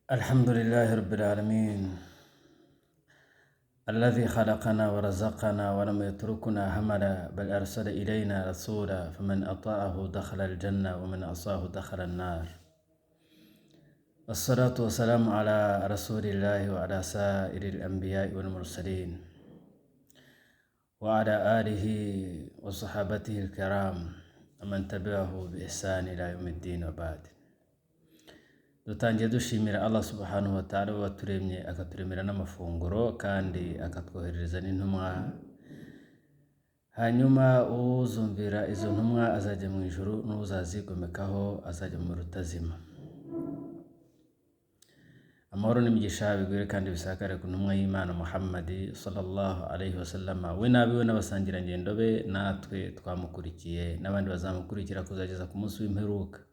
الحمد لله رب العالمين الذي خلقنا ورزقنا ولم يتركنا هملا بل أرسل إلينا رسولا فمن أطاعه دخل الجنة ومن عصاه دخل النار. الصلاة والسلام على رسول الله وعلى سائر الأنبياء والمرسلين وعلى آله وصحابته الكرام ومن تبعه بإحسان إلى يوم الدين وبعد. dutangiye dushimira Allah subhanahu wa ta'ala waturemye akaturemera n'amafunguro kandi akatwoherereza n'intumwa, hanyuma uzumvira izo ntumwa azajya mu ijuru n'uzazigomekaho azajya mu rutazima. Amahoro n'imigisha bigwire kandi bisakare ku ntumwa y'Imana Muhammad sallallahu alaihi wasallam, we n'abiwe n'abasangirangendo be natwe twamukurikiye n'abandi bazamukurikira kuzageza ku munsi w'imperuka.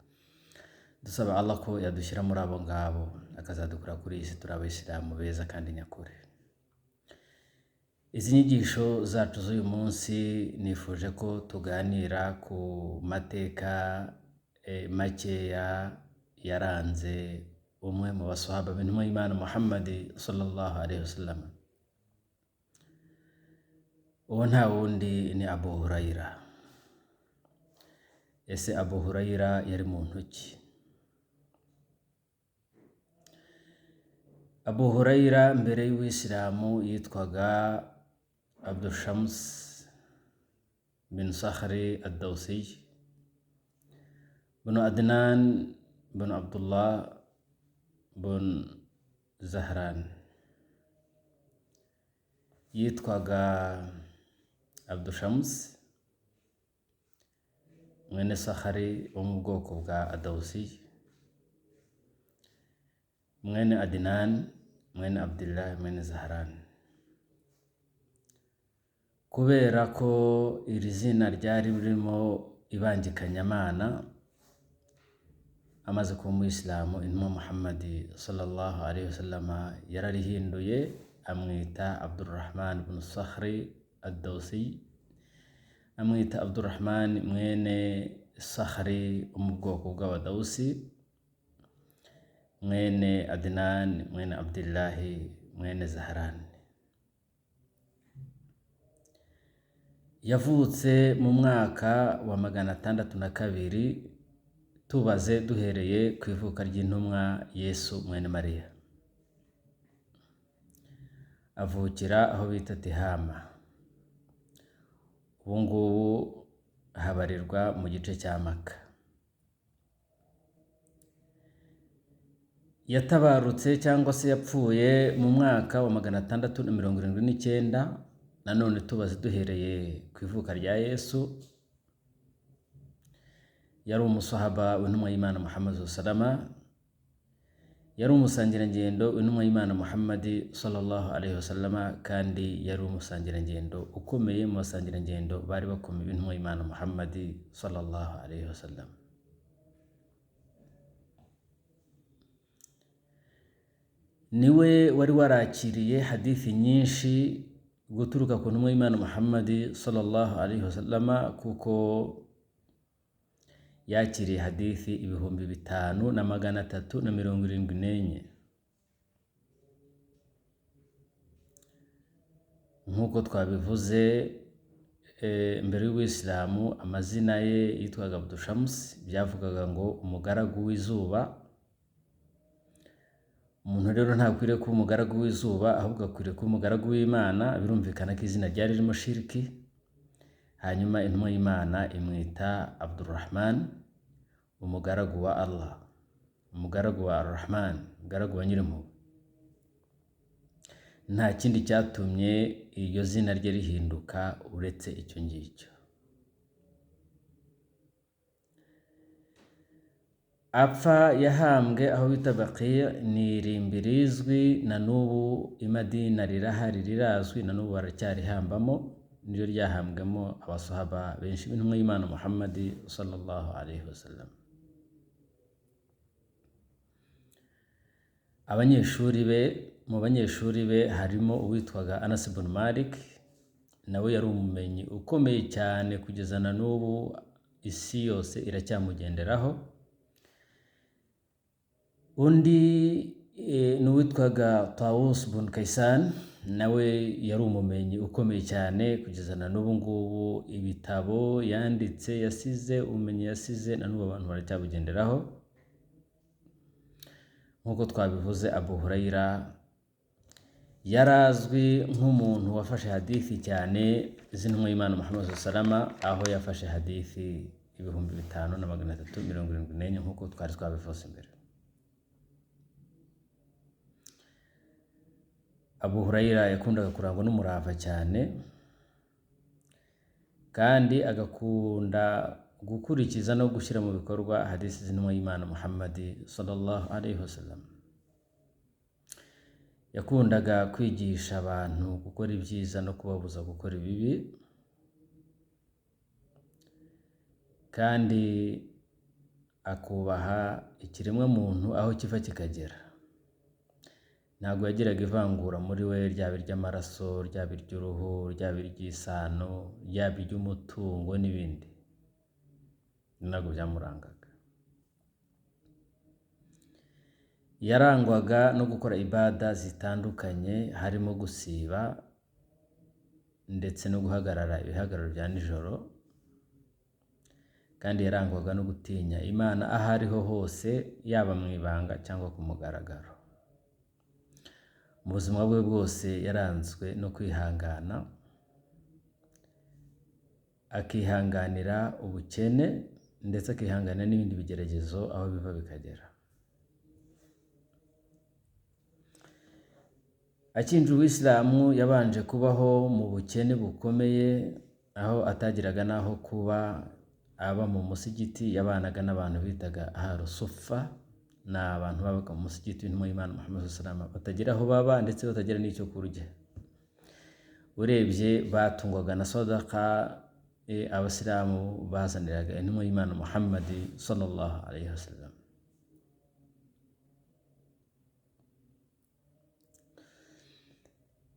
Dusaba Allah ko yadushyira muri abo ngabo akazadukura kuri iyi si turi abayisilamu beza kandi nyakuri. Izi nyigisho zacu z'uyu munsi nifuje ko tuganira ku mateka makeya yaranze umwe mu basahaba b'intumwa y'Imana Muhammad sallallahu alaihi wasallam. Uwo nta wundi ni Abu Huraira. Ese Abu Huraira yari muntu ki? Abu Huraira mbere y'Uwisilamu yitwaga Abdul Shams bin Sakhri ad-Dawsi bin Adnan bin Abdullah bin Zahran. Yitwaga Abdul Shams mwene Sakhri wo mu bwoko bwa Adawsi, mwene Adnan mwene Abdullah mwene Zahran. Kubera ko iri zina ryari ririmo ibangikanyamana, amaze kuba umuyisilamu intumwa Muhammad sallallahu alaihi wasallam yararihinduye amwita Abdurrahman bin Sakhri ad-Dawsi, amwita Abdurrahman mwene Sakhri wo mu bwoko bw'Abadawsi, mwene Adnan mwene Abdullah mwene Zahran. Yavutse mu mwaka wa 602 tubaze duhereye ku ivuka ry'intumwa Yesu mwene Mariya. Avukira aho bita Tihama, ubu ngubu habarirwa mu gice cya Maka. Yatabarutse cyangwa se yapfuye mu mwaka wa 679, nanone tubaze duhereye ku ivuka rya Yesu. Yari umusahaba w'intumwa y'Imana Muhammad sallallahu, yari umusangirangendo w'intumwa y'Imana Muhammad sallallahu alaihi wasallam, kandi yari umusangirangendo ukomeye mu basangirangendo bari bakomeye b'intumwa y'Imana Muhammad sallallahu alaihi wasallam. Niwe wari warakiriye hadithi nyinshi guturuka ku ntumwa y'Imana Muhammad sallallahu alaihi wasallam, kuko yakiriye hadithi 5374. Nk'uko twabivuze mbere y'Uwisilamu, amazina ye yitwaga Abdul Shams, byavugaga ngo umugaragu w'izuba. Umuntu rero ntakwiriye kuba umugaragu w'izuba, ahubwo akwiriye kuba umugaragu w'Imana. Birumvikana ko izina ryari ririmo shiriki. Hanyuma intumwa y'Imana imwita Abdurrahman, umugaragu wa Allah, umugaragu wa Ar-Rahman, umugaragu wa Nyirimpuhwe. Nta kindi cyatumye iryo zina rye rihinduka uretse icyo ngicyo. Apfa yahambwe aho bita Baqiya, ni irimbi rizwi na n'ubu i Madina, rirahari rirazwi na n'ubu baracyarihambamo. Niryo ryahambwemo abasahaba benshi b'intumwa y'Imana Muhammad sallallahu alaihi wasallam. Mu banyeshuri be harimo uwitwaga Anas ibn Malik, nawe yari umumenyi ukomeye cyane kugeza na n'ubu isi yose iracyamugenderaho. Undi n'uwitwaga Tawus bun Kaysan, nawe yari umumenyi ukomeye cyane kugeza na n'ubu ngubu. Ibitabo yanditse yasize, ubumenyi yasize na n'ubu abantu baracyabugenderaho. Nk'uko twabivuze, Abu Huraira yarazwi nk'umuntu wafashe hadithi cyane z'intumwa y'Imana Muhammad sallallahu, aho yafashe hadithi 5374 nk'uko twari twabivuze imbere. Abu Huraira yakundaga kurangwa n'umurava cyane, kandi agakunda gukurikiza no gushyira mu bikorwa hadithi z'intumwa y'Imana Muhammad sallallahu alaihi wasallam. Yakundaga kwigisha abantu gukora ibyiza no kubabuza gukora ibibi, kandi akubaha ikiremwa muntu aho kiva kikagera. Ntabwo yagiraga ivangura muri we, ryaba iry'amaraso, ryaba iry'uruhu, ryaba iry'isano, ryaba iry'umutungo n'ibindi. Ntabwo byamurangaga. Yarangwaga no gukora ibada zitandukanye, harimo gusiba ndetse no guhagarara ibihagararo bya nijoro, kandi yarangwaga no gutinya Imana aho ariho hose, yaba mu ibanga cyangwa ku mugaragaro. Mu buzima bwe bwose yaranzwe no kwihangana, akihanganira ubukene ndetse akihanganira n'ibindi bigeragezo aho biva bikagera. Akinjira Uwisilamu yabanje kubaho mu bukene bukomeye, aho atagiraga n'aho kuba. Aba mu musigiti yabanaga n'abantu bitaga Ahlu Suffa, ni abantu babaga mu musigiti w'intumwa y'Imana Muhammad sallallahu, batagira aho baba ndetse batagira n'icyo kurya. Urebye batungwaga na sadaka abasilamu bazaniraga intumwa y'Imana Muhammad sallallahu alaihi wasallam.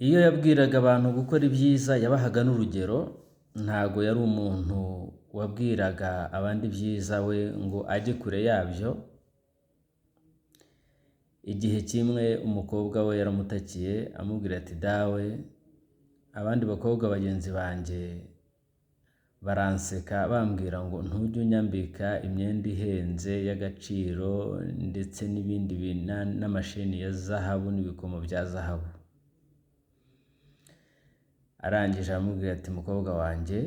Iyo yabwiraga abantu gukora ibyiza yabahaga n'urugero. Ntago yari umuntu wabwiraga abandi ibyiza we ngo ajye kure yabyo. Igihe kimwe umukobwa we yaramutakiye amubwira ati, dawe, abandi bakobwa bagenzi banjye baranseka bambwira ngo ntujye unyambika imyenda ihenze y'agaciro ndetse n'ibindi bintu n'amasheni ya zahabu n'ibikomo bya zahabu. Arangije aramubwira ati, mukobwa wanjye,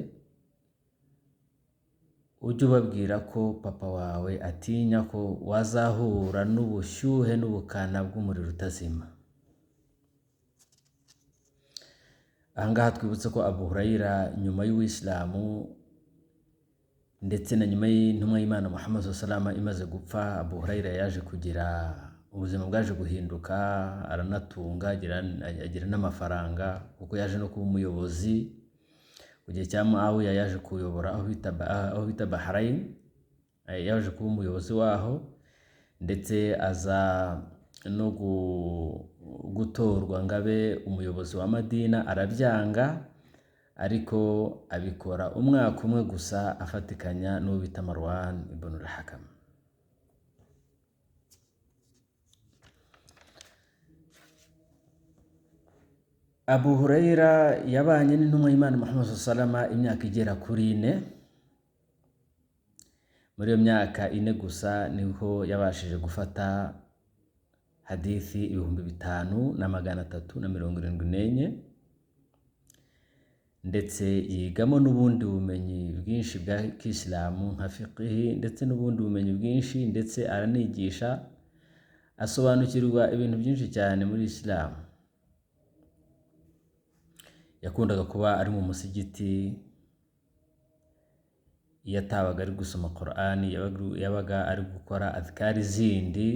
ujye ubabwira ko papa wawe atinya ko wazahura n'ubushyuhe n'ubukana bw'umuriro utazima. Ahangaha twibutse ko Abu Huraira nyuma y'Uwisilamu ndetse na nyuma y'intumwa y'Imana Muhammad sallallahu imaze gupfa, Abu Huraira yaje kugira ubuzima bwaje guhinduka, aranatunga, agira n'amafaranga kuko yaje no kuba umuyobozi. Ku gihe cya Muawiya yaje kuyobora aho bita Bahrain, yaje kuba umuyobozi waho, ndetse aza no gutorwa ngabe umuyobozi wa Madina, arabyanga, ariko abikora umwaka umwe gusa afatikanya n'uwo bita Marwan ibn al-Hakam. Abu Huraira yabanye n'intumwa y'Imana Muhammad sallallahu imyaka igera kuri 4. Muri iyo myaka 4 gusa niho yabashije gufata hadithi 5374, ndetse yigamo n'ubundi bumenyi bwinshi bwa Kisilamu nka fiqh, ndetse n'ubundi bumenyi bwinshi, ndetse aranigisha, asobanukirwa ibintu byinshi cyane muri Islam. Yakundaga kuba ari mu musigiti, iyo atabaga ari gusoma Qur'an yabaga ari gukora adhkari zindi,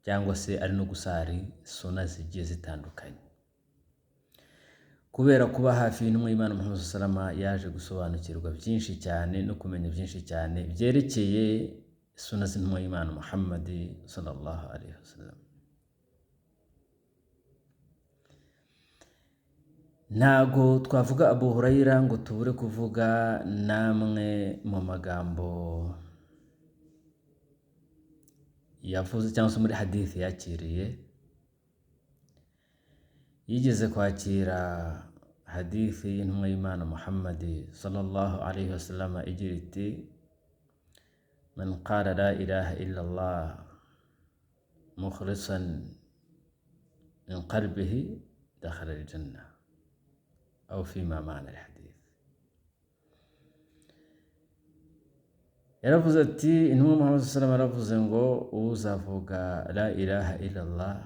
cyangwa se ari no gusari suna zigiye zitandukanye. Kubera kuba hafi y'intumwa y'Imana Muhammad sallallahu yaje gusobanukirwa byinshi cyane no kumenya byinshi cyane byerekeye suna z'intumwa y'Imana Muhammad sallallahu alaihi wasallam. Ntago twavuga Abu Huraira ngo tubure kuvuga namwe mu magambo yavuze cyangwa se muri hadithi yakiriye, yigeze kwakira hadithi y'intumwa y'Imana Muhammad sallallahu alayhi wa sallam igira iti: man qala la ilaha illa Allah mukhlisan min qalbihi dakhala al-janna aw fima ma'na al-hadith. Yaravuze ati, intumwa Muhammad sallallahu alayhi wa sallam yaravuze ngo uzavuga la ilaha illa Allah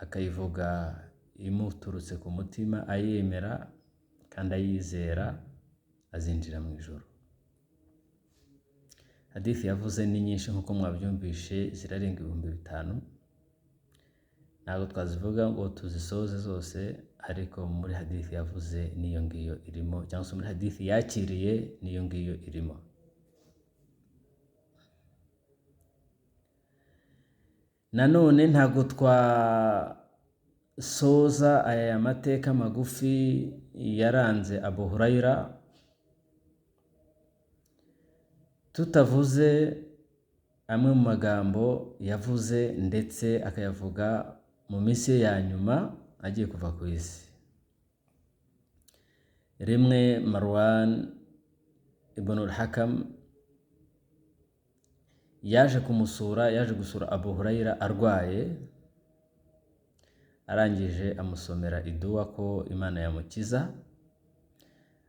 akayivuga imuturutse ku mutima, ayemera kandi ayizera, azinjira mu ijuru. Hadithi yavuze ni nyinshi nk'uko mwabyumvishe, zirarenga 5,000. Ntabwo twazivuga ngo tuzisoze zose, ariko muri hadithi yavuze niyo ngiyo irimo, cyangwa se muri hadithi yakiriye niyo ngiyo irimo. Nanone ntabwo twasoza aya mateka magufi yaranze Abu Huraira tutavuze amwe mu magambo yavuze ndetse akayavuga mu minsi ya nyuma agiye kuva ku isi. Rimwe Marwan ibn al-Hakam yaje gusura Abu Huraira arwaye, arangije amusomera iduwa ko Imana yamukiza.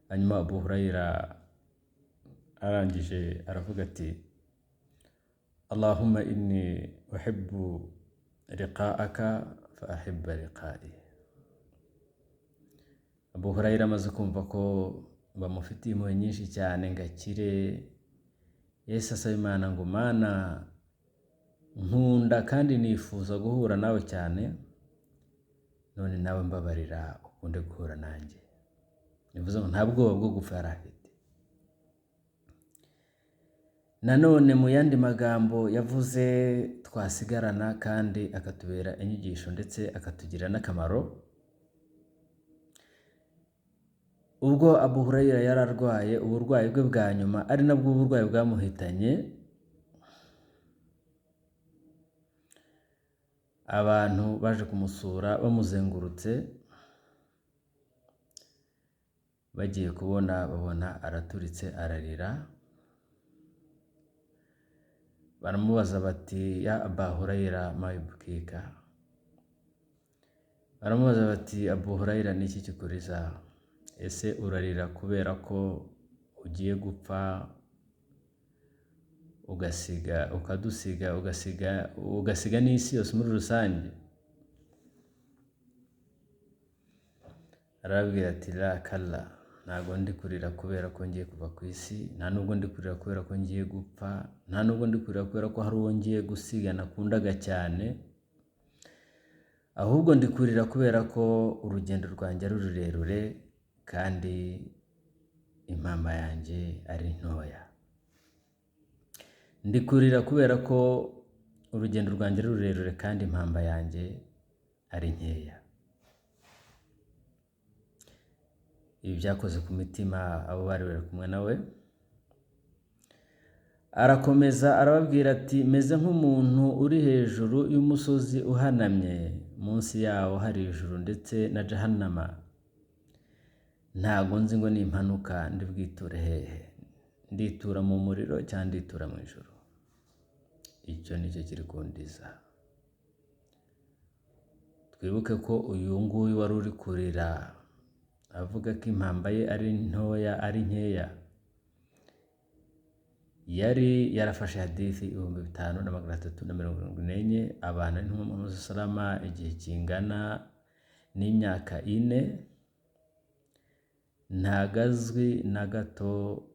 Hanyuma Abu Huraira arangije aravuga ati: Allahumma inni uhibbu liqa'aka fa ahibba liqa'i. Abu Huraira amaze kumva ko bamufitiye impuhwe nyinshi cyane ngakire, Yesu asaba Imana ngo, Mana nkunda kandi nifuza guhura nawe cyane, none nawe mbabarira ukunde guhura nanjye. Nivuze ngo nta bwoba bwo gupfa yari afite. Nanone mu yandi magambo yavuze twasigarana kandi akatubera inyigisho ndetse akatugira n'akamaro, ubwo Abu Huraira yararwaye uburwayi bwe bwa nyuma, ari nabwo uburwayi bwamuhitanye, abantu baje kumusura bamuzengurutse, bagiye babona araturitse ararira. Baramubaza bati: ya Abu Huraira ma yubkika? Baramubaza bati: Abu Huraira ni iki kikuriza? Ese urarira kubera ko ugiye gupfa ugasiga n'isi yose muri rusange? Arabwira ati: la kalla, ntabwo ndi kurira kubera ko ngiye kuva ku isi, nta nubwo ndi kurira kubera ko ngiye gupfa, nta nubwo ndi kurira kubera ko hari uwo ngiye gusiga nakundaga cyane, ahubwo ndi kurira kubera ko urugendo rwanjye ari rurerure kandi impamba yanjye ari ntoya. Ndi kurira kubera ko urugendo rwanjye ari rurerure kandi impamba yanjye ari nkeya. Ibi byakoze ku mitima abo bari bari kumwe nawe. Arakomeza arababwira ati: meze nk'umuntu uri hejuru y'umusozi uhanamye, munsi yawo hari ijuru ndetse na Jahannama. Ntago nzi ngo nimpanuka ndi bwiture hehe, nditura mu muriro cyangwa nditura mu ijuru. Icyo nicyo kiri kundiza. Twibuke ko uyu nguyu wari uri kurira avuga ko impamba ye ari ntoya, ari nkeya, yari yarafashe hadithi 5,374 abana n'intumwa Muhammad salama igihe kingana n'imyaka 4. Ntagazwi na gato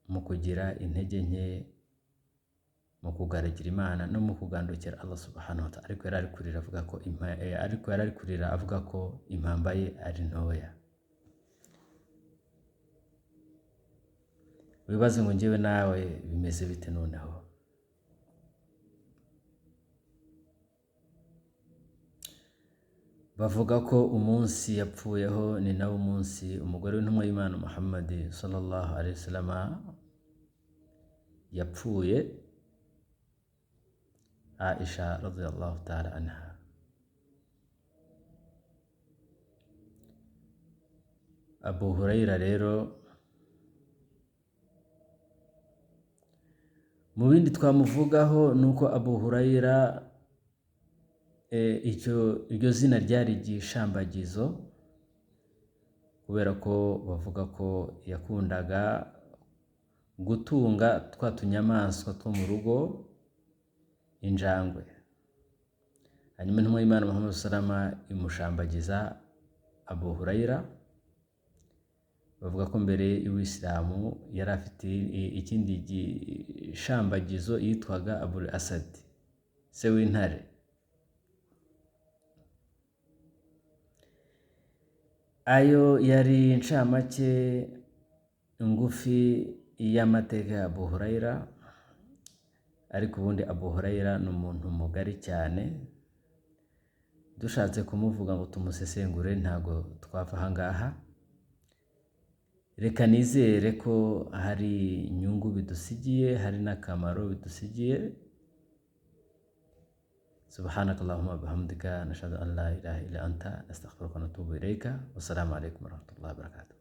mu kugira intege nke, mu kugarukira Imana no mu kugandukira Allah subhanahu wa ta'ala, ariko yari ari kurira avuga ko impamba ye ari ntoya. Wibaze ngo njyewe nawe bimeze bite noneho? Bavuga ko umunsi yapfuyeho ni nawo umunsi umugore w'intumwa y'Imana Muhammad sallallahu alayhi wasallam yapfuye. Aisha radhiyallahu ta'ala anha. Abu Huraira rero mu bindi twamuvugaho nuko Abu Huraira iryo zina ryari igishambagizo, kubera ko bavuga ko yakundaga gutunga twa tunyamaswa two mu rugo, injangwe. Hanyuma intumwa y'Imana Muhammad salama imushambagiza Abu Huraira. Bavuga ko mbere y'Uwisilamu yari afite ikindi gishambagizo yitwaga Abul Asad, se w'intare. Ayo yari incamake ngufi y'amateka ya Abu Huraira, ariko ubundi Abu Huraira ni umuntu mugari cyane. Dushatse kumuvuga ngo tumusesengure ntago twava aha ngaha. Reka nizere ko hari inyungu bidusigiye, hari n'akamaro bidusigiye. Subhanakallahumma bihamdika nashhadu an la ilaha illa anta nastaghfiruka wa natubu ilayka. Wassalamu alaikum warahmatullahi wabarakatuh.